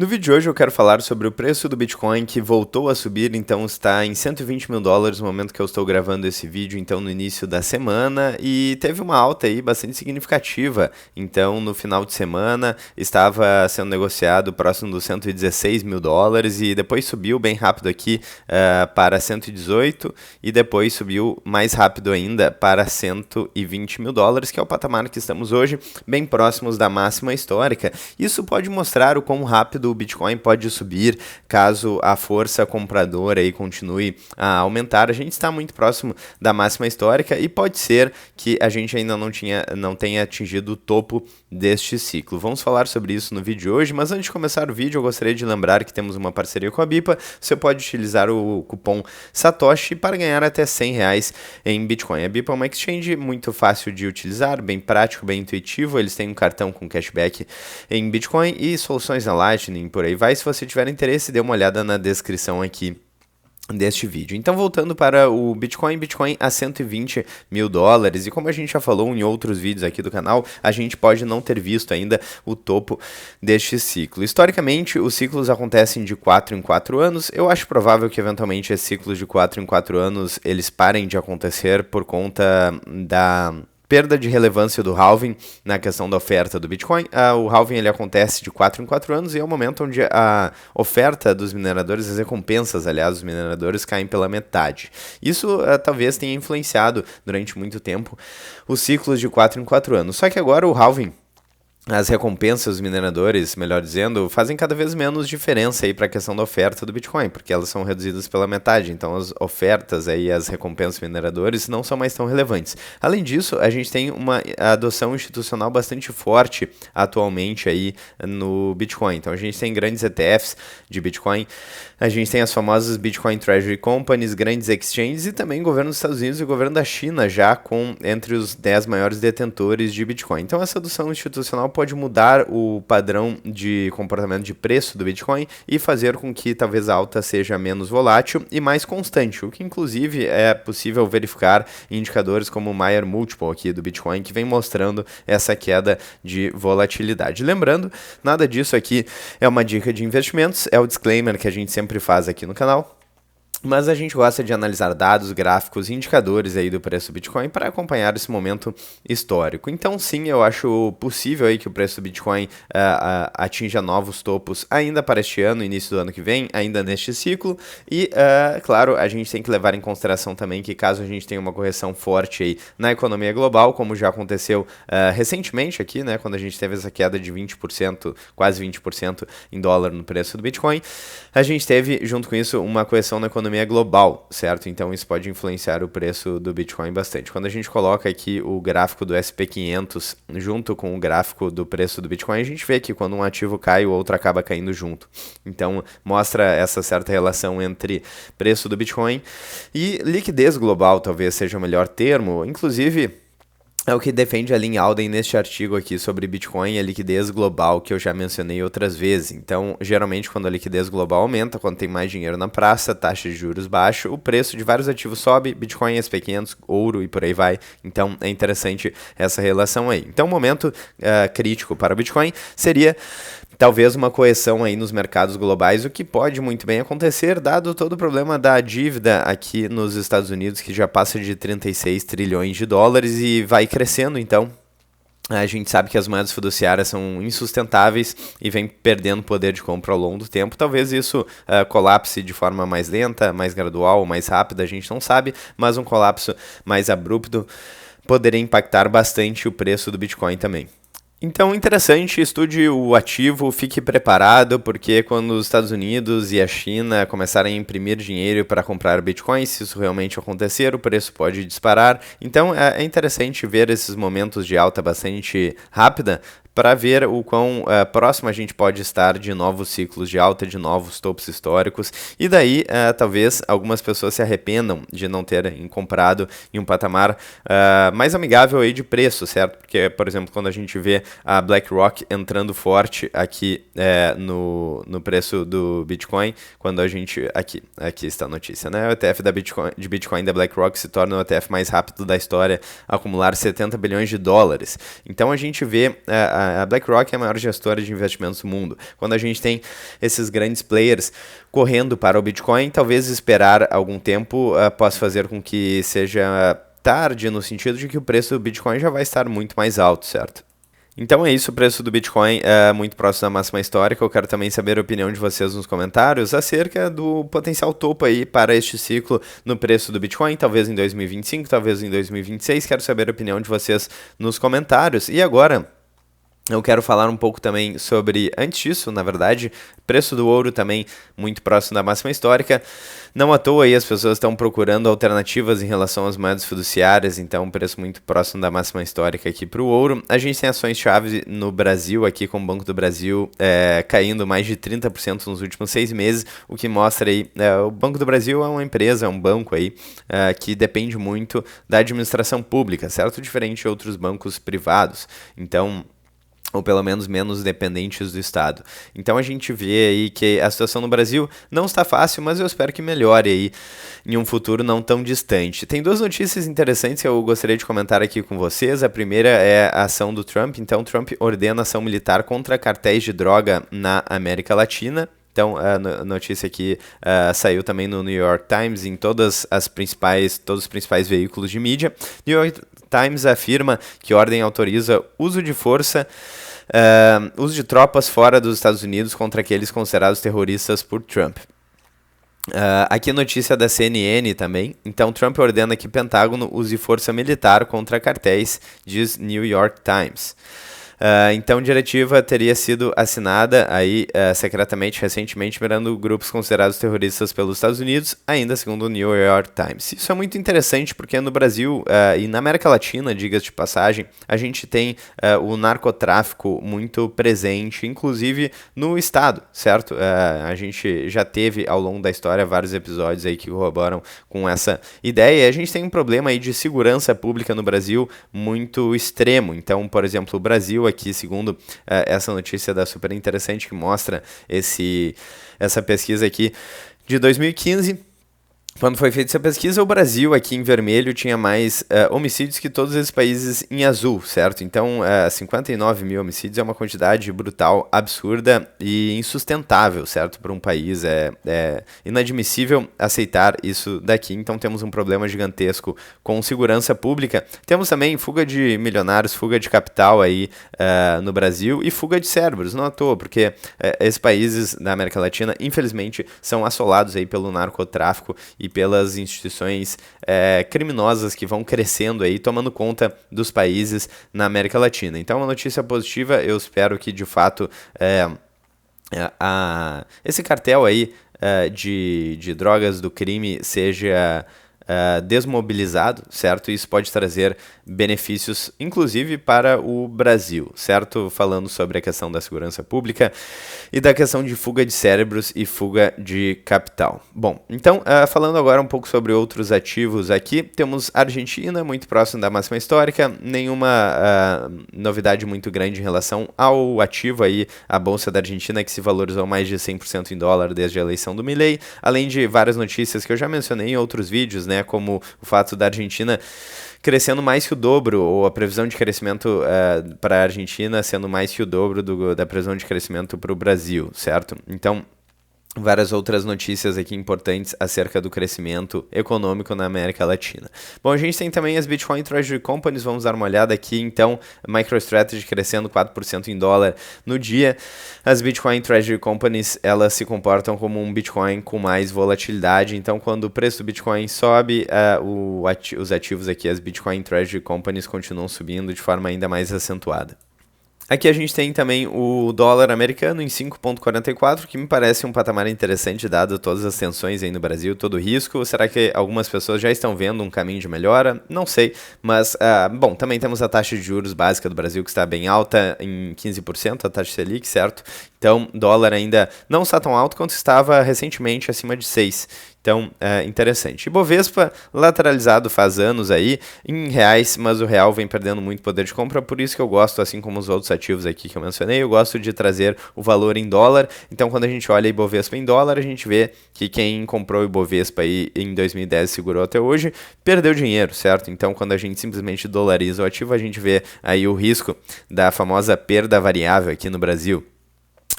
No vídeo de hoje eu quero falar sobre o preço do Bitcoin que voltou a subir, então está em US$ 120 mil no momento que eu estou gravando esse vídeo, então no início da semana, e teve uma alta aí bastante significativa. Então no final de semana estava sendo negociado próximo dos US$ 116 mil e depois subiu bem rápido aqui para 118 e depois subiu mais rápido ainda para US$ 120 mil, que é o patamar que estamos hoje, bem próximos da máxima histórica. Isso pode mostrar o quão rápido o Bitcoin pode subir caso a força compradora aí continue a aumentar. A gente está muito próximo da máxima histórica e pode ser que a gente ainda não tenha atingido o topo deste ciclo. Vamos falar sobre isso no vídeo de hoje, mas antes de começar o vídeo eu gostaria de lembrar que temos uma parceria com a Bipa. Você pode utilizar o cupom SATOSHI para ganhar até R$ 100 em Bitcoin. A Bipa é uma exchange muito fácil de utilizar, bem prático, bem intuitivo. Eles têm um cartão com cashback em Bitcoin e soluções na Lightning, por aí vai. Se você tiver interesse, dê uma olhada na descrição aqui deste vídeo. Então, voltando para o Bitcoin a US$ 120 mil, e como a gente já falou em outros vídeos aqui do canal, a gente pode não ter visto ainda o topo deste ciclo. Historicamente, os ciclos acontecem de 4 em 4 anos. Eu acho provável que eventualmente esses ciclos de 4 em 4 anos eles parem de acontecer por conta da perda de relevância do halving na questão da oferta do Bitcoin. O halving ele acontece de 4 em 4 anos e é o momento onde a oferta dos mineradores, as recompensas, aliás, dos mineradores caem pela metade. Isso talvez tenha influenciado durante muito tempo os ciclos de 4 em 4 anos. Só que agora o halving, as recompensas dos mineradores, melhor dizendo, fazem cada vez menos diferença aí para a questão da oferta do Bitcoin, porque elas são reduzidas pela metade, então as ofertas aí, as recompensas dos mineradores não são mais tão relevantes. Além disso, a gente tem uma adoção institucional bastante forte atualmente aí no Bitcoin. Então a gente tem grandes ETFs de Bitcoin, a gente tem as famosas Bitcoin Treasury Companies, grandes exchanges e também o governo dos Estados Unidos e o governo da China já com entre os 10 maiores detentores de Bitcoin. Então essa adoção institucional pode mudar o padrão de comportamento de preço do Bitcoin e fazer com que talvez a alta seja menos volátil e mais constante, o que inclusive é possível verificar em indicadores como o Mayer Multiple aqui do Bitcoin, que vem mostrando essa queda de volatilidade. Lembrando, nada disso aqui é uma dica de investimentos, é o disclaimer que a gente sempre faz aqui no canal. Mas a gente gosta de analisar dados, gráficos e indicadores aí do preço do Bitcoin para acompanhar esse momento histórico. Então sim, eu acho possível aí que o preço do Bitcoin atinja novos topos ainda para este ano, início do ano que vem, ainda neste ciclo. E, claro, a gente tem que levar em consideração também que caso a gente tenha uma correção forte aí na economia global, como já aconteceu recentemente aqui, né, quando a gente teve essa queda de 20%, quase 20% em dólar no preço do Bitcoin, a gente teve, junto com isso, uma correção na economia global, certo? Então isso pode influenciar o preço do Bitcoin bastante. Quando a gente coloca aqui o gráfico do SP500 junto com o gráfico do preço do Bitcoin, a gente vê que quando um ativo cai, o outro acaba caindo junto. Então mostra essa certa relação entre preço do Bitcoin e liquidez global, talvez seja o melhor termo. Inclusive, é o que defende a Lyn Alden neste artigo aqui sobre Bitcoin e a liquidez global que eu já mencionei outras vezes. Então, geralmente, quando a liquidez global aumenta, quando tem mais dinheiro na praça, taxa de juros baixa, o preço de vários ativos sobe, Bitcoin, SP500, ouro e por aí vai. Então, é interessante essa relação aí. Então, o momento crítico para o Bitcoin seria talvez uma correção aí nos mercados globais, o que pode muito bem acontecer, dado todo o problema da dívida aqui nos Estados Unidos, que já passa de 36 trilhões de dólares e vai crescendo, então. A gente sabe que as moedas fiduciárias são insustentáveis e vem perdendo poder de compra ao longo do tempo. Talvez isso colapse de forma mais lenta, mais gradual, mais rápida, a gente não sabe, mas um colapso mais abrupto poderia impactar bastante o preço do Bitcoin também. Então, interessante, estude o ativo, fique preparado, porque quando os Estados Unidos e a China começarem a imprimir dinheiro para comprar Bitcoin, se isso realmente acontecer, o preço pode disparar. Então, é interessante ver esses momentos de alta bastante rápida, para ver o quão próximo a gente pode estar de novos ciclos de alta, de novos topos históricos, e daí talvez algumas pessoas se arrependam de não terem comprado em um patamar mais amigável aí de preço, certo? Porque, por exemplo, quando a gente vê a BlackRock entrando forte aqui no preço do Bitcoin, quando a gente... Aqui está a notícia, né? O ETF de Bitcoin da BlackRock se torna o ETF mais rápido da história a acumular 70 bilhões de dólares. Então a gente vê A BlackRock é a maior gestora de investimentos do mundo. Quando a gente tem esses grandes players correndo para o Bitcoin, talvez esperar algum tempo possa fazer com que seja tarde, no sentido de que o preço do Bitcoin já vai estar muito mais alto, certo? Então é isso, o preço do Bitcoin é muito próximo da máxima histórica. Eu quero também saber a opinião de vocês nos comentários acerca do potencial topo aí para este ciclo no preço do Bitcoin, talvez em 2025, talvez em 2026. Quero saber a opinião de vocês nos comentários. E agora eu quero falar um pouco também sobre, antes disso, na verdade, preço do ouro também muito próximo da máxima histórica. Não à toa aí as pessoas estão procurando alternativas em relação às moedas fiduciárias, então preço muito próximo da máxima histórica aqui para o ouro. A gente tem ações-chave no Brasil, aqui com o Banco do Brasil caindo mais de 30% nos últimos 6 meses, o que mostra aí, o Banco do Brasil é uma empresa, é um banco aí que depende muito da administração pública, certo? Diferente de outros bancos privados. Então, ou pelo menos dependentes do Estado. Então a gente vê aí que a situação no Brasil não está fácil, mas eu espero que melhore aí em um futuro não tão distante. Tem duas notícias interessantes que eu gostaria de comentar aqui com vocês. A primeira é a ação do Trump. Então Trump ordena ação militar contra cartéis de droga na América Latina. Então, a notícia aqui saiu também no New York Times, em todos os principais veículos de mídia. New York Times afirma que a ordem autoriza uso de força, uso de tropas fora dos Estados Unidos contra aqueles considerados terroristas por Trump. Aqui a notícia da CNN também. Então, Trump ordena que Pentágono use força militar contra cartéis, diz New York Times. Então, a diretiva teria sido assinada aí secretamente, recentemente, mirando grupos considerados terroristas pelos Estados Unidos, ainda segundo o New York Times. Isso é muito interessante porque no Brasil e na América Latina, diga-se de passagem, a gente tem o narcotráfico muito presente, inclusive no Estado, certo? A gente já teve ao longo da história vários episódios aí que corroboram com essa ideia. E a gente tem um problema aí de segurança pública no Brasil muito extremo. Então, por exemplo, o Brasil aqui, segundo essa notícia da super interessante que mostra essa pesquisa aqui de 2015, quando foi feita essa pesquisa, o Brasil aqui em vermelho tinha mais homicídios que todos esses países em azul, certo? Então, 59 mil homicídios é uma quantidade brutal, absurda e insustentável, certo? Para um país, é inadmissível aceitar isso daqui. Então, temos um problema gigantesco com segurança pública. Temos também fuga de milionários, fuga de capital aí no Brasil e fuga de cérebros, não à toa, porque esses países da América Latina, infelizmente, são assolados aí pelo narcotráfico e pelas instituições criminosas que vão crescendo aí, tomando conta dos países na América Latina. Então, uma notícia positiva, eu espero que, de fato, esse cartel aí de drogas do crime seja desmobilizado, certo? Isso pode trazer benefícios, inclusive para o Brasil, certo? Falando sobre a questão da segurança pública e da questão de fuga de cérebros e fuga de capital. Bom, então, falando agora um pouco sobre outros ativos aqui, temos Argentina, muito próximo da máxima histórica, nenhuma novidade muito grande em relação ao ativo aí, a Bolsa da Argentina, que se valorizou mais de 100% em dólar desde a eleição do Milei, além de várias notícias que eu já mencionei em outros vídeos, né, como o fato da Argentina crescendo mais que o dobro, ou a previsão de crescimento para a Argentina sendo mais que o dobro da previsão de crescimento para o Brasil, certo? Então, várias outras notícias aqui importantes acerca do crescimento econômico na América Latina. Bom, a gente tem também as Bitcoin Treasury Companies, vamos dar uma olhada aqui, então, MicroStrategy crescendo 4% em dólar no dia. As Bitcoin Treasury Companies, elas se comportam como um Bitcoin com mais volatilidade, então quando o preço do Bitcoin sobe, os ativos aqui, as Bitcoin Treasury Companies, continuam subindo de forma ainda mais acentuada. Aqui a gente tem também o dólar americano em 5,44, que me parece um patamar interessante dado todas as tensões aí no Brasil, todo o risco. Será que algumas pessoas já estão vendo um caminho de melhora? Não sei, mas, bom, também temos a taxa de juros básica do Brasil que está bem alta, em 15%, a taxa Selic, certo? Então, dólar ainda não está tão alto quanto estava recentemente, acima de 6. Então, é interessante. Ibovespa lateralizado faz anos aí em reais, mas o real vem perdendo muito poder de compra, por isso que eu gosto, assim como os outros ativos aqui que eu mencionei, eu gosto de trazer o valor em dólar. Então, quando a gente olha Ibovespa em dólar, a gente vê que quem comprou Ibovespa aí em 2010 e segurou até hoje, perdeu dinheiro, certo? Então, quando a gente simplesmente dolariza o ativo, a gente vê aí o risco da famosa perda variável aqui no Brasil.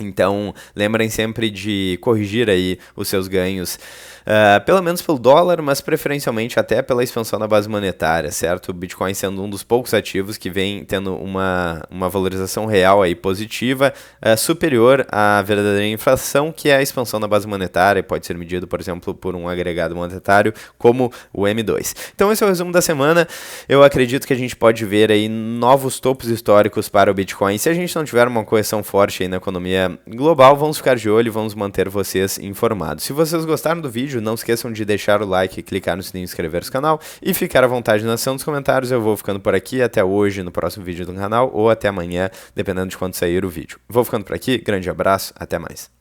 Então, lembrem sempre de corrigir aí os seus ganhos, pelo menos pelo dólar, mas preferencialmente até pela expansão da base monetária, certo? O Bitcoin sendo um dos poucos ativos que vem tendo uma valorização real aí positiva, superior à verdadeira inflação, que é a expansão da base monetária, pode ser medido, por exemplo, por um agregado monetário como o M2. Então, esse é o resumo da semana. Eu acredito que a gente pode ver aí novos topos históricos para o Bitcoin. Se a gente não tiver uma correção forte aí na economia global, vamos ficar de olho e vamos manter vocês informados. Se vocês gostaram do vídeo, não esqueçam de deixar o like, clicar no sininho, inscrever-se no canal e ficar à vontade na seção dos comentários. Eu vou ficando por aqui até hoje no próximo vídeo do canal ou até amanhã, dependendo de quando sair o vídeo. Vou ficando por aqui, grande abraço, até mais.